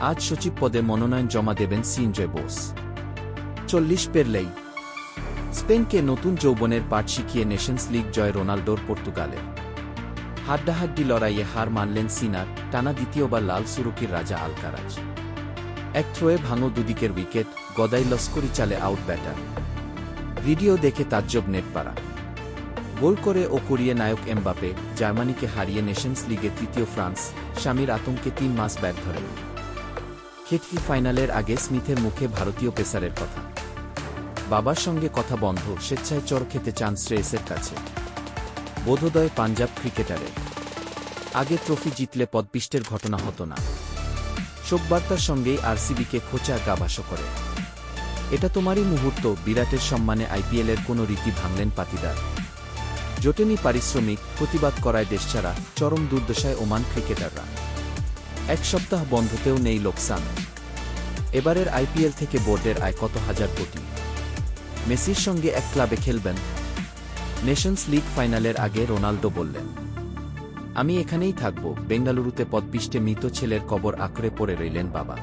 আজ সচিব পদে মনোনয়ন জমা দেবেন সিনজয় বোস। 40 পেরলেই স্পেনকে নতুন যৌবনের পাঠ শিখিয়ে নেশনস লিগ জয় রোনাল্ডোর পর্তুগালের। হাড্ডাহাড্ডি লড়াইয়ে হার মানলেন সিনার, টানা দ্বিতীয়বার লাল সুরুকির রাজা আলকারাজ। এক থ্রোয়ে ভাঙো দুদিকের উইকেট, গদাই লস্করি চালে আউট ব্যাটার। ভিডিও দেখে তাজ্জব নেটপাড়া। গোল করে ও করিয়ে নায়ক এমবাপে, জার্মানিকে হারিয়ে নেশনস লিগে তৃতীয় ফ্রান্স, স্বামীর আতঙ্কে 3 মাস ব্যাট ধরেন। খেটকি ফাইনালের আগে স্মিথের মুখে ভারতীয় পেসারের কথা। বাবার সঙ্গে কথা বন্ধ, স্বেচ্ছায় চড় খেতে চান শ্রেয়সের কাছে। বোধোদয় পাঞ্জাব ক্রিকেটারের। আগে ট্রফি জিতলে পদপিষ্টের ঘটনা হতো না। শোকবার্তার সঙ্গেই আরসিবিকে খোঁচা গা ভাসো করে। এটা তোমারই মুহূর্ত, বিরাটের সম্মানে আইপিএলের কোনো রীতি ভাঙলেন পাতিদার। জোটেনি পারিশ্রমিক, প্রতিবাদ করায় দেশছাড়া, চরম দুর্দশায় ওমান ক্রিকেটাররা। 1 সপ্তাহ বন্ধতেও নেই লোকসান। এবারের আইপিএল থেকে বোর্ডের আয় কত হাজার কোটি। মেসির সঙ্গে এক ক্লাবে খেলবেন। নেশনস লিগ ফাইনালের আগে রোনাল্ডো বললেন, আমি এখানেই থাকব। বেঙ্গালুরুতে পদপিষ্টে মৃত ছেলের কবর আঁকড়ে পড়ে রইলেন বাবা।